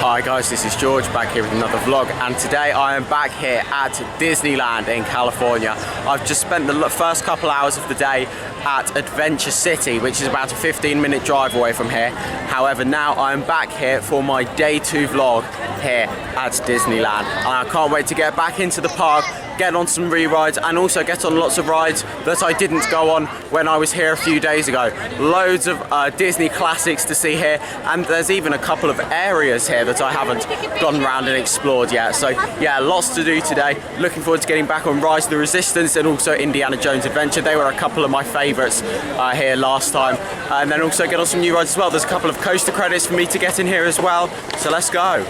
Hi guys, this is George back here with another vlog, and today I am back here at Disneyland in California. I've just spent the first couple hours of the day at Adventure City, which is about a 15-minute drive away from here. However, now I'm back here for my day 2 vlog here at Disneyland, and I can't wait to get back into the park, get on some re-rides, and also get on lots of rides that I didn't go on when I was here a few days ago. Loads of Disney classics to see here, and there's even a couple of areas here that I haven't gone around and explored yet. So yeah, lots to do today. Looking forward to getting back on Rise of the Resistance and also Indiana Jones Adventure. They were a couple of my favourites here last time. And then also get on some new rides as well. There's a couple of coaster credits for me to get in here as well. So let's go.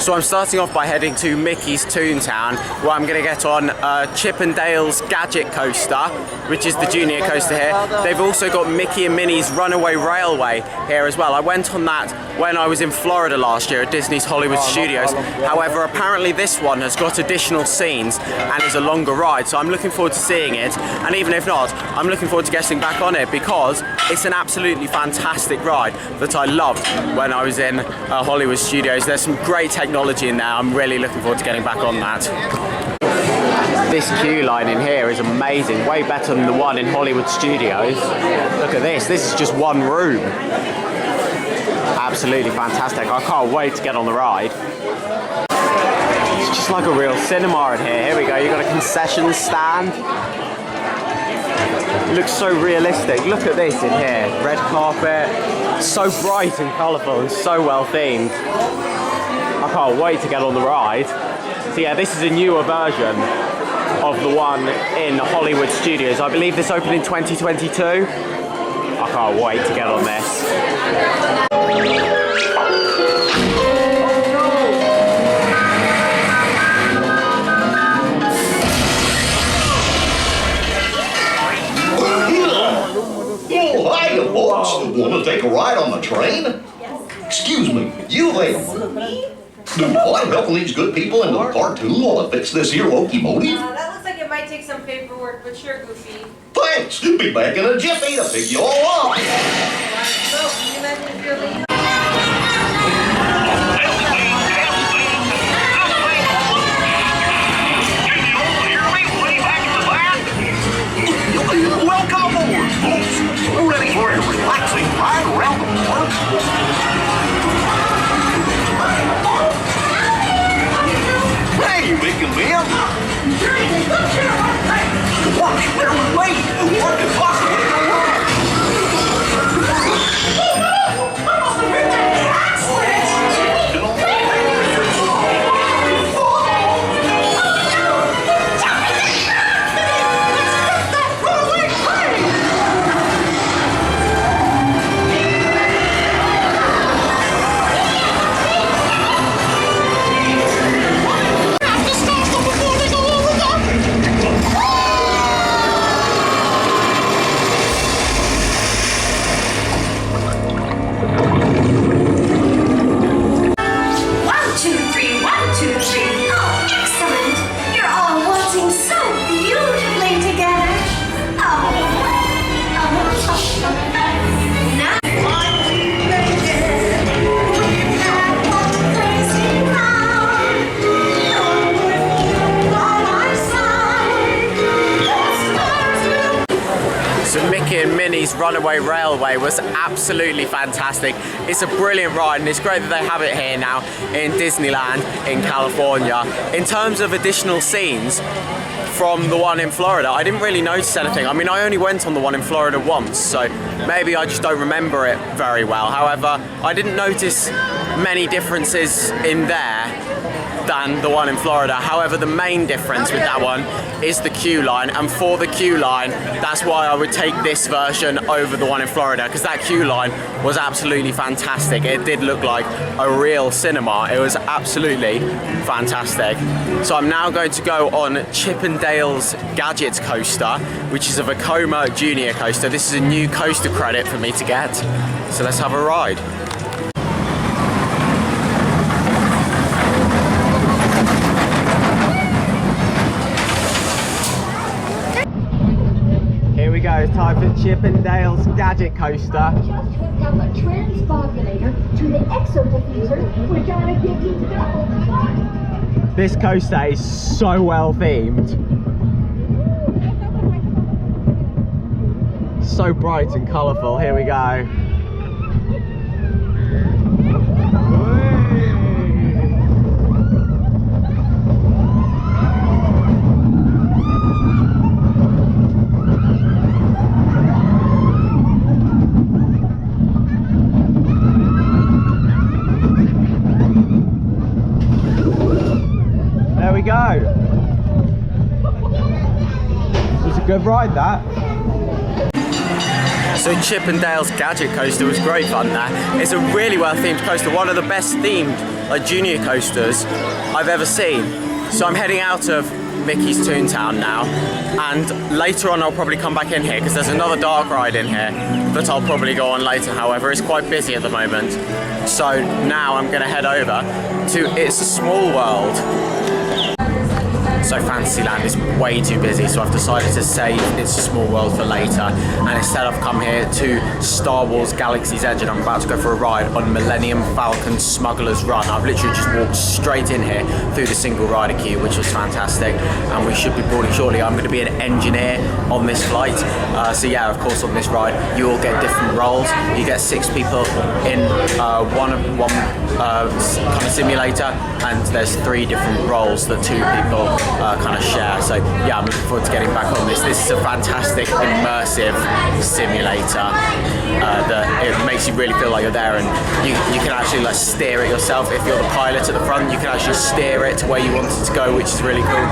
So I'm starting off by heading to Mickey's Toontown, where I'm going to get on Chip 'n Dale's Gadget Coaster, which is the junior coaster here. They've also got Mickey and Minnie's Runaway Railway here as well. I went on that when I was in Florida last year at Disney's Hollywood Studios. However, apparently this one has got additional scenes and is a longer ride, so I'm looking forward to seeing it. And even if not, I'm looking forward to getting back on it because it's an absolutely fantastic ride that I loved when I was in Hollywood Studios. There's some great technology in there. I'm really looking forward to getting back on that. This queue line in here is amazing, way better than the one in Hollywood Studios. Look at this is just one room. Absolutely fantastic. I can't wait to get on the ride. It's just like a real cinema in here. Here we go, you've got a concession stand. It looks so realistic. Look at this in here. Red carpet, so bright and colourful and so well themed. I can't wait to get on the ride. So yeah, this is a newer version of the one in Hollywood Studios. I believe this opened in 2022. I can't wait to get on this. Oh, hiya, folks. Want to take a ride on the train? Excuse me, you there? Do you mind helping these good people into the cartoon while I fix this here locomotive? That looks like it might take some paperwork, but sure, Goofy. Thanks. Be back in a jiffy to pick you all up. So, can you imagine if you're late? Welcome aboard, folks. Ready for a relaxing ride around the park? Hey, Mick and Mim. Watch, they're late. What could possibly go wrong? Runaway Railway was absolutely fantastic. It's a brilliant ride, and it's great that they have it here now in Disneyland in California. In terms of additional scenes from the one in Florida, I didn't really notice anything. I mean, I only went on the one in Florida once, so maybe I just don't remember it very well. However, I didn't notice many differences in there than the one in Florida. However, the main difference with that one is the queue line, and for the queue line, that's why I would take this version over the one in Florida, because that queue line was absolutely fantastic. It did look like a real cinema. It was absolutely fantastic. So I'm now going to go on Chip 'n Dale's Gadget Coaster, which is a Vekoma Junior coaster. This is a new coaster credit for me to get. So let's have a ride. It's time for Chip 'n Dale's Gadget Coaster. Just hooked up a transbobulator to to the exo diffuser. We're gonna give you go. This coaster is so well themed. So bright and colourful. Here we go. There we go. It was a good ride, that. So Chippendale's Gadget Coaster was great fun there. It's a really well themed coaster, one of the best themed junior coasters I've ever seen. So I'm heading out of Mickey's Toontown now, and later on I'll probably come back in here because there's another dark ride in here that I'll probably go on later. However, it's quite busy at the moment. So now I'm going to head over to It's a Small World. So Fantasyland is way too busy, so I've decided to save It's a Small World for later, and instead I've come here to Star Wars Galaxy's Edge, and I'm about to go for a ride on Millennium Falcon Smuggler's Run. I've literally just walked straight in here through the single rider queue, which was fantastic, and we should be boarding shortly. I'm going to be an engineer on this flight, so yeah, of course on this ride you all get different roles. You get 6 people in one kind of simulator, and there's 3 different roles that 2 people kind of share. So yeah, I'm looking forward to getting back on this. This is a fantastic immersive simulator that it makes you really feel like you're there, and you can actually like steer it yourself. If you're the pilot at the front, you can actually steer it to where you want it to go, which is really cool.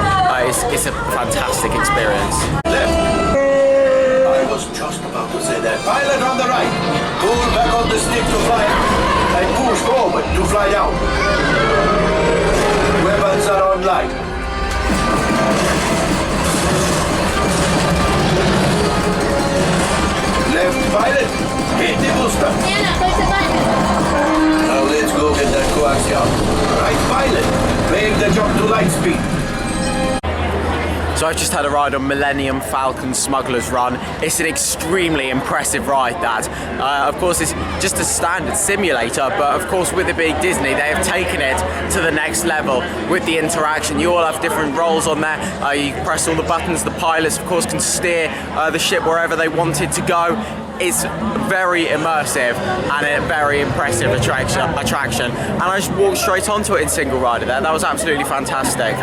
It's a fantastic experience. I was just about to say that. Pilot on the right. Pull back on the stick to fly out. And push forward to fly down. Weapons are on light. Left pilot, hit the booster. Anna, push the button. Now let's go get that coaxial. Right pilot, make the jump to light speed. So I've just had a ride on Millennium Falcon Smuggler's Run. It's an extremely impressive ride, that. Of course, it's just a standard simulator, but of course with it being Disney, they have taken it to the next level with the interaction. You all have different roles on there. You press all the buttons. The pilots, of course, can steer the ship wherever they want it to go. It's very immersive and a very impressive attraction. And I just walked straight onto it in single rider there. That was absolutely fantastic.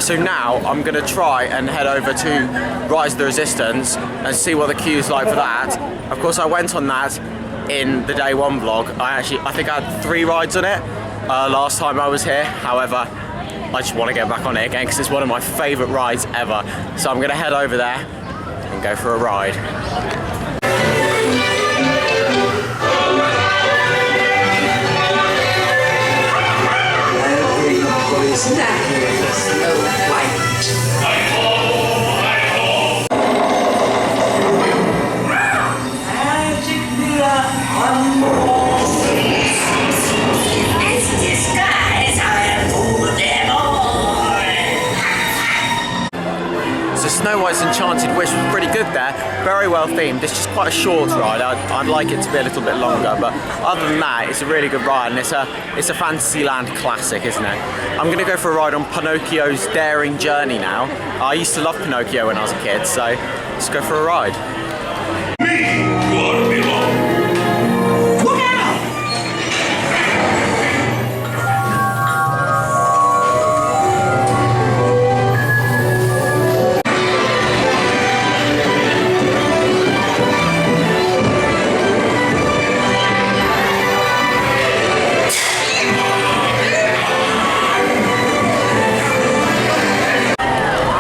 So now I'm going to try and head over to Rise of the Resistance and see what the queue's like for that. Of course, I went on that in the day 1 vlog. I think I had 3 rides on it last time I was here. However, I just want to get back on it again because it's one of my favourite rides ever. So I'm going to head over there and go for a ride. Snacking for Snow White. Magic mirror on It's disguise, I fooled them all. So Snow White's Enchanted Wish was pretty good there, very well themed. It's just quite a short ride. I'd like it to be a little bit longer, but other than that, it's a really good ride, and it's a Fantasyland classic, isn't it? I'm going to go for a ride on Pinocchio's Daring Journey now. I used to love Pinocchio when I was a kid, so let's go for a ride.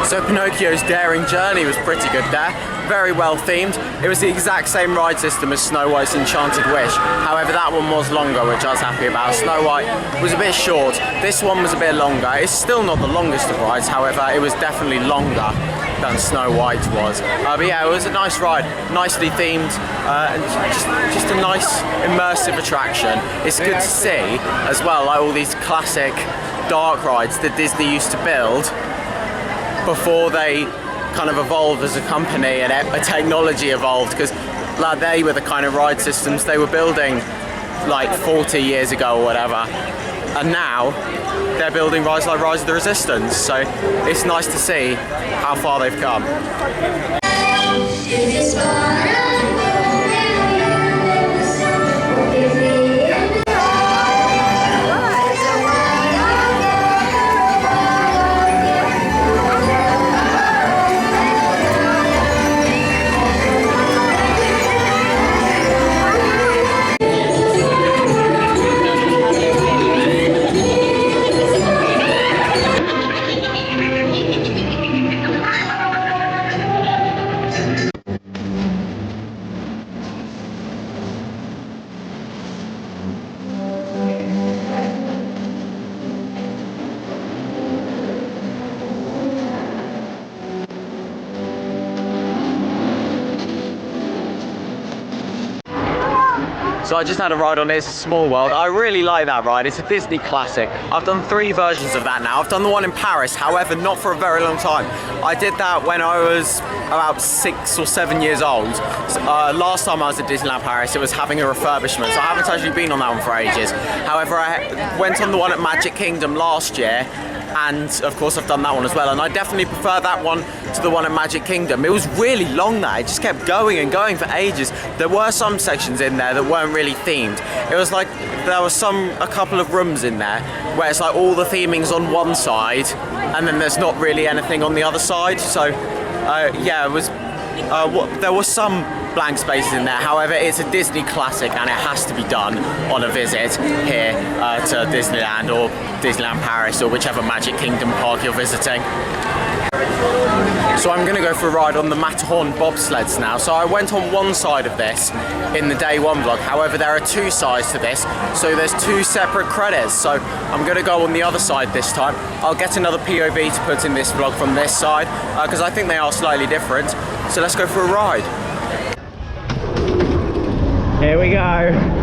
So Pinocchio's Daring Journey was pretty good there, very well themed. It was the exact same ride system as Snow White's Enchanted Wish. However, that one was longer, which I was happy about. Snow White was a bit short. This one was a bit longer. It's still not the longest of rides, however, it was definitely longer than Snow White was. But yeah, it was a nice ride, nicely themed, and just a nice immersive attraction. It's good to see as well, like all these classic dark rides that Disney used to build before they kind of evolved as a company and a technology evolved, because like, they were the kind of ride systems they were building like 40 years ago or whatever, and now they're building rides like Rise of the Resistance, so it's nice to see how far they've come. So I just had a ride on It's a Small World. I really like that ride. It's a Disney classic. I've done 3 versions of that now. I've done the one in Paris, however, not for a very long time. I did that when I was about 6 or 7 years old. Last time I was at Disneyland Paris, it was having a refurbishment, so I haven't actually been on that one for ages. However, I went on the one at Magic Kingdom last year, and of course I've done that one as well, and I definitely prefer that one to the one at Magic Kingdom. It was really long that, it just kept going and going for ages. There were some sections in there that weren't really themed. It was like there was a couple of rooms in there where it's like all the theming's on one side and then there's not really anything on the other side. So yeah, it was there were some blank spaces in there. However, it's a Disney classic and it has to be done on a visit here to Disneyland or Disneyland Paris or whichever Magic Kingdom park you're visiting. So I'm going to go for a ride on the Matterhorn bobsleds now. So I went on one side of this in the day 1 vlog. However, there are 2 sides to this, so there's 2 separate credits. So I'm going to go on the other side this time. I'll get another POV to put in this vlog from this side because I think they are slightly different. So let's go for a ride. Here we go.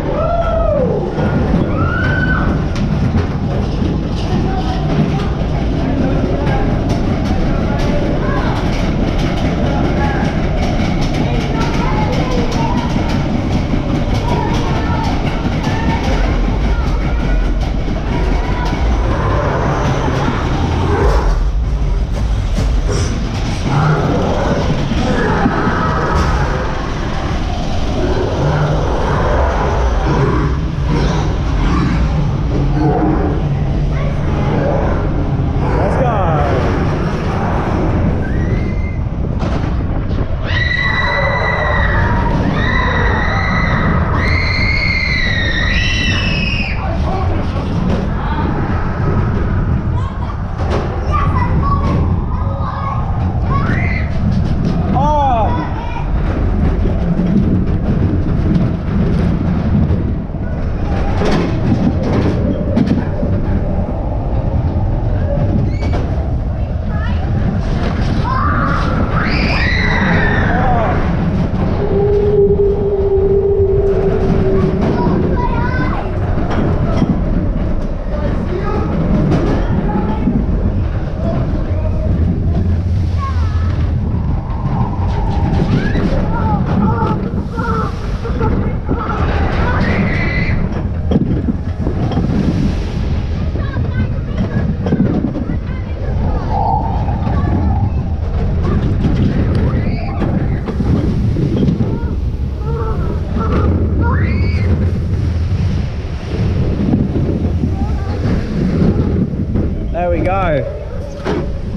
There we go.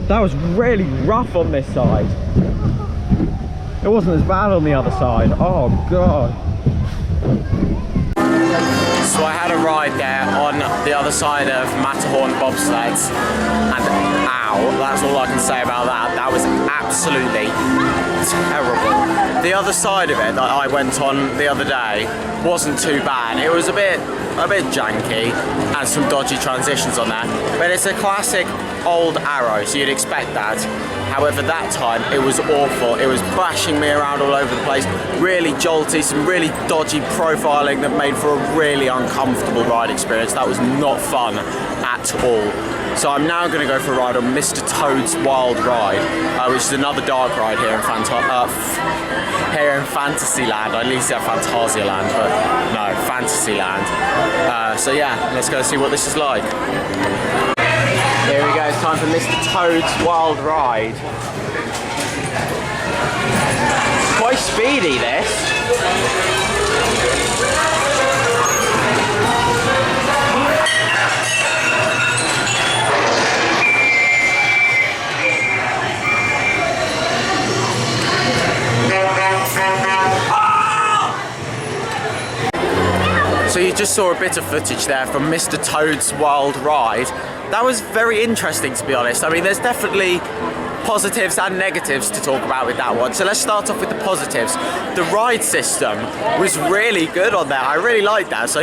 That was really rough on this side. It wasn't as bad on the other side. Oh god. So I had a ride there on the other side of Matterhorn bobsleds, and ow, that's all I can say about that. That was absolutely terrible. The other side of it that I went on the other day wasn't too bad. It was a bit a bit janky, and some dodgy transitions on there. But it's a classic old Arrow, so you'd expect that. However, that time it was awful. It was bashing me around all over the place, really jolty, some really dodgy profiling that made for a really uncomfortable ride experience. That was not fun at all. So I'm now going to go for a ride on Mr. Toad's Wild Ride, which is another dark ride here in Fantasyland. I at least said Fantasyland, but no, Fantasyland. So yeah, let's go see what this is like. Here we go, it's time for Mr. Toad's Wild Ride. Quite speedy, this. So you just saw a bit of footage there from Mr. Toad's Wild Ride. That was very interesting, to be honest. I mean, there's definitely positives and negatives to talk about with that one. So let's start off with the positives. The ride system was really good on there. I really liked that. So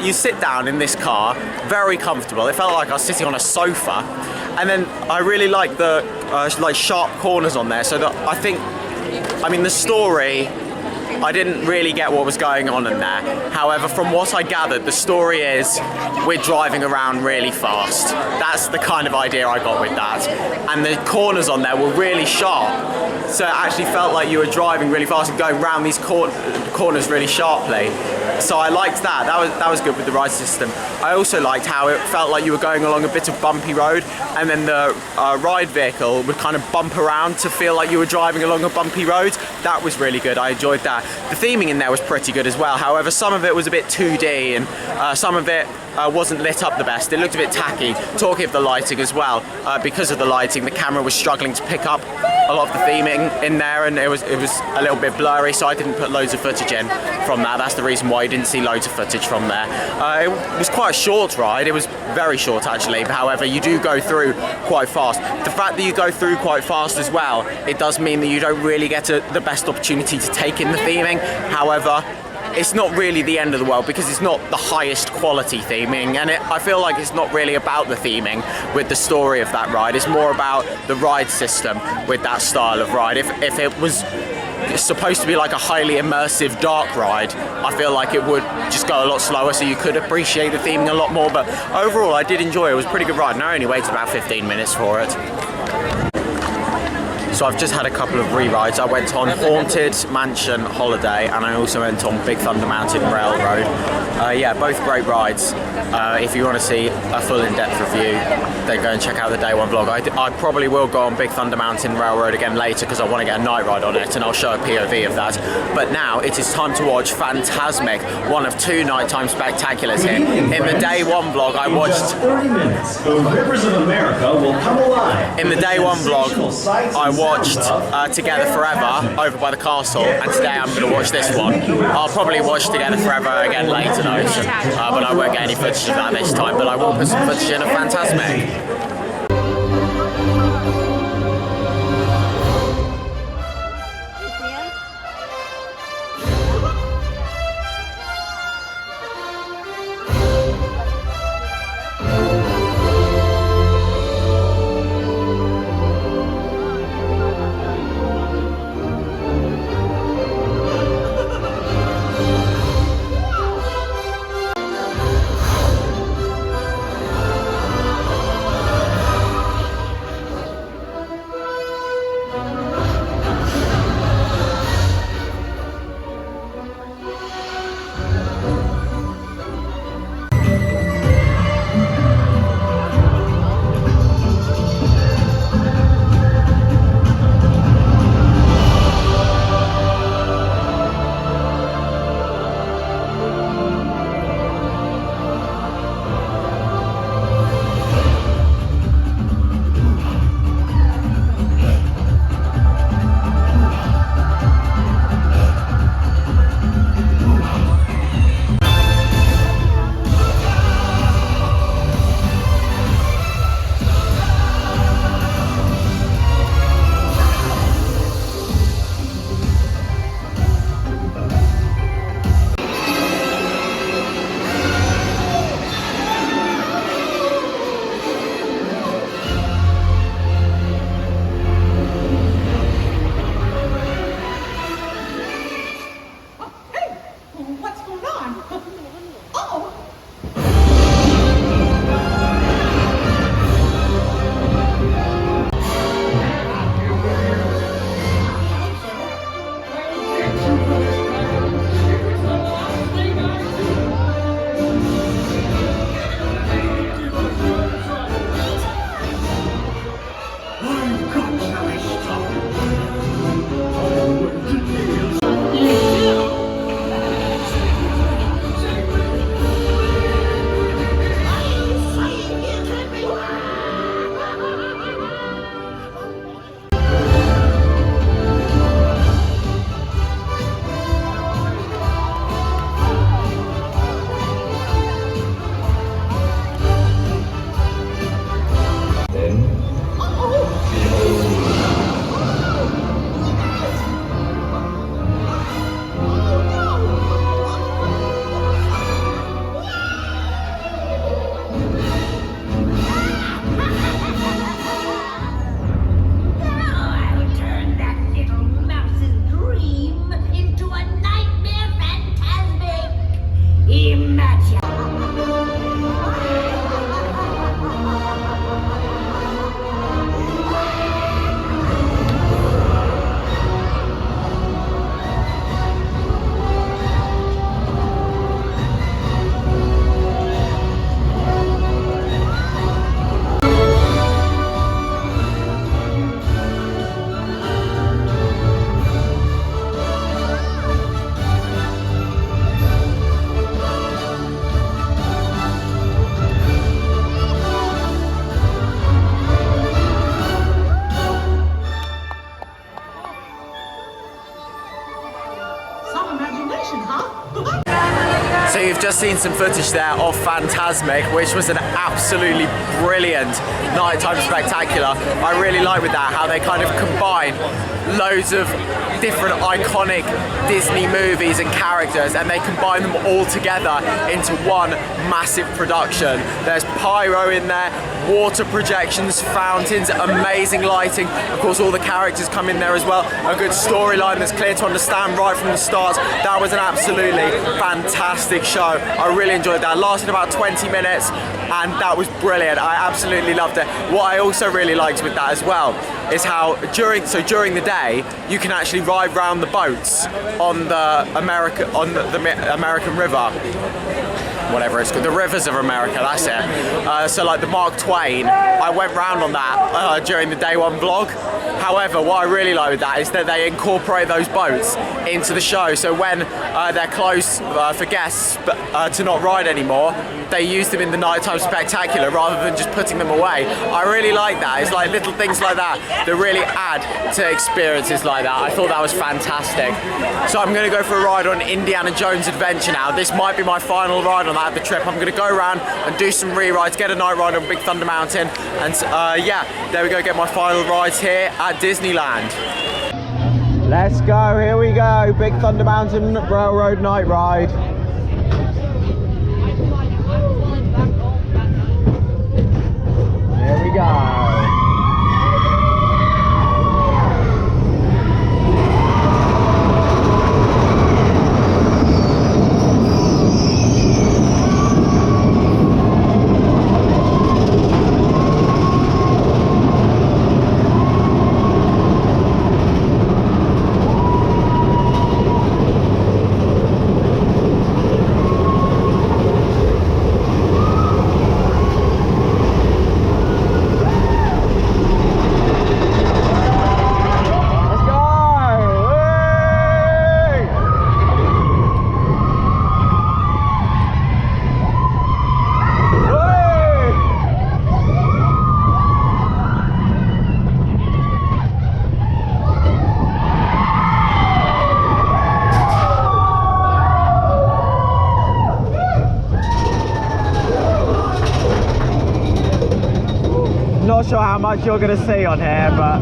you sit down in this car, very comfortable. It felt like I was sitting on a sofa. And then I really liked the like sharp corners on there. So that I mean, the story, I didn't really get what was going on in there. However, from what I gathered, the story is we're driving around really fast. That's the kind of idea I got with that. And the corners on there were really sharp. So it actually felt like you were driving really fast and going around these corners really sharply. So I liked that. That was good with the ride system. I also liked how it felt like you were going along a bit of bumpy road, and then the ride vehicle would kind of bump around to feel like you were driving along a bumpy road. That was really good. I enjoyed that. The theming in there was pretty good as well. However, some of it was a bit 2D, and some of it wasn't lit up the best. It looked a bit tacky. Talking of the lighting as well, because of the lighting, the camera was struggling to pick up a lot of the theming in there, and it was a little bit blurry, so I didn't put loads of footage in from that. That's the reason why you didn't see loads of footage from there. It was quite a short ride. It was very short actually. However, you do go through quite fast. The fact that you go through quite fast as well, it does mean that you don't really get the best opportunity to take in the theming. However, it's not really the end of the world because it's not the highest quality theming, and I feel like it's not really about the theming with the story of that ride. It's more about the ride system with that style of ride. If it was supposed to be like a highly immersive dark ride, I feel like it would just go a lot slower, so you could appreciate the theming a lot more. But overall, I did enjoy it. It was a pretty good ride, and I only waited about 15 minutes for it. So I've just had a couple of re-rides. I went on Haunted Mansion Holiday, and I also went on Big Thunder Mountain Railroad. Yeah, both great rides. If you want to see a full in-depth review, then go and check out the day one vlog. I probably will go on Big Thunder Mountain Railroad again later because I want to get a night ride on it, and I'll show a POV of that. But now it is time to watch Fantasmic, one of two nighttime spectaculars here. In the day one vlog, I watched 30 minutes. The rivers of America will come alive. In the day one vlog, I watched Together Forever over by the castle, and today I'm going to watch this one. I'll probably watch Together Forever again later though, but I won't get any footage of that this time, but I will put some footage in of Fantasmic. just seen some footage there of Fantasmic, which was an absolutely brilliant nighttime spectacular. I really like with that how they kind of combine loads of different iconic Disney movies and characters, and they combine them all together into one massive production. There's pyro in there, water projections, fountains, amazing lighting. Of course, all the characters come in there as well. A good storyline that's clear to understand right from the start. That was an absolutely fantastic show. I really enjoyed that. It lasted about 20 minutes, and that was brilliant. I absolutely loved it. What I also really liked with that as well is how during the day you can actually ride around the boats on the American River, whatever it's called, the Rivers of America, that's it. So like the Mark Twain, I went round on that during the day one vlog. However, what I really like with that is that they incorporate those boats into the show, so when they're closed for guests to not ride anymore, they use them in the nighttime spectacular rather than just putting them away. I really like that. It's like little things like that that really add to experiences like that. I thought that was fantastic. So I'm going to go for a ride on Indiana Jones Adventure now. This might be my final ride on that of the trip. I'm going to go around and do some re-rides, get a night ride on Big Thunder Mountain, and yeah, there we go, get my final rides here at Disneyland. Let's go, here we go, Big Thunder Mountain Railroad night ride. Here we go. Not sure how much you're going to see on here, but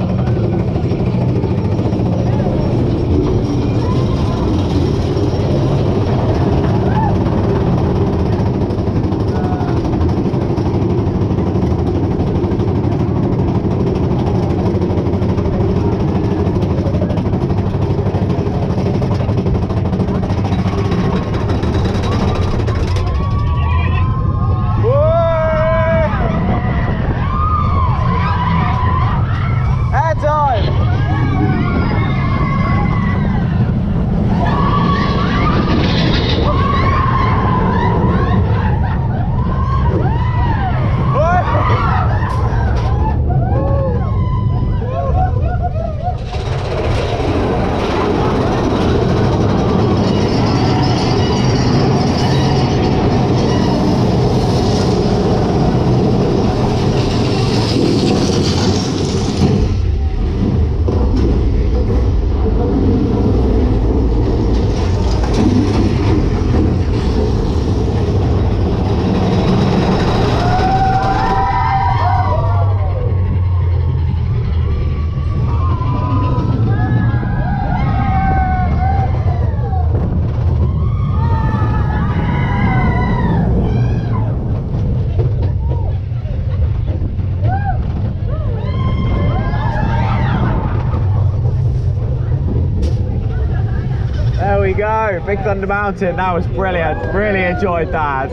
there we go, Big Thunder Mountain. That was brilliant. Really enjoyed that.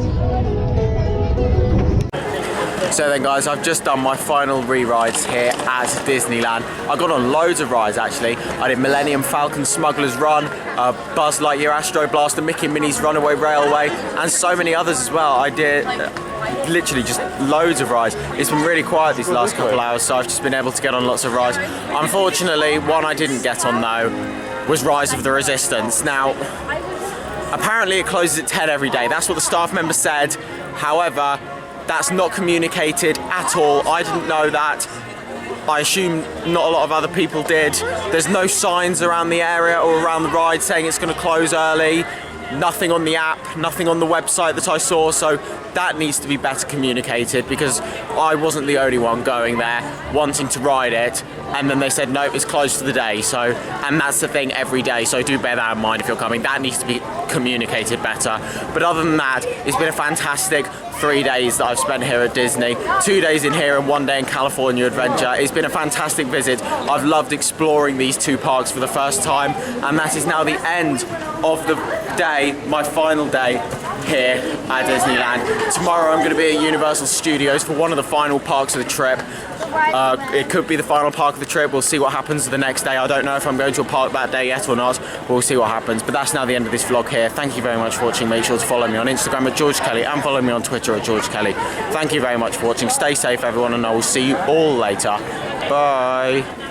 So then guys, I've just done my final re-rides here at Disneyland. I got on loads of rides actually. I did Millennium Falcon Smuggler's Run, Buzz Lightyear Astro Blaster, Mickey and Minnie's Runaway Railway, and so many others as well. I did literally just loads of rides. It's been really quiet these last couple hours, so I've just been able to get on lots of rides. Unfortunately, one I didn't get on though was Rise of the Resistance. Now, apparently it closes at 10 every day. That's what the staff member said. However, that's not communicated at all. I didn't know that. I assume not a lot of other people did. There's no signs around the area or around the ride saying it's going to close early. nothing on the app, nothing on the website that I saw, so that needs to be better communicated, because I wasn't the only one going there wanting to ride it, and then they said no, it's closed for the day. So, and that's the thing every day, so do bear that in mind if you're coming. That needs to be communicated better. But other than that, it's been a fantastic 3 days that I've spent here at Disney. 2 days in here and 1 day in California Adventure. It's been a fantastic visit. I've loved exploring these two parks for the first time, and that is now the end of the day, my final day here at Disneyland. Tomorrow I'm going to be at Universal Studios for one of the final parks of the trip. It could be the final park of the trip. We'll see what happens the next day. I don't know if I'm going to a park that day yet or not. We'll see what happens. But that's now the end of this vlog here. Thank you very much for watching. Make sure to follow me on Instagram at George Kelly and follow me on Twitter at George Kelly. Thank you very much for watching. Stay safe, everyone, and I will see you all later. Bye.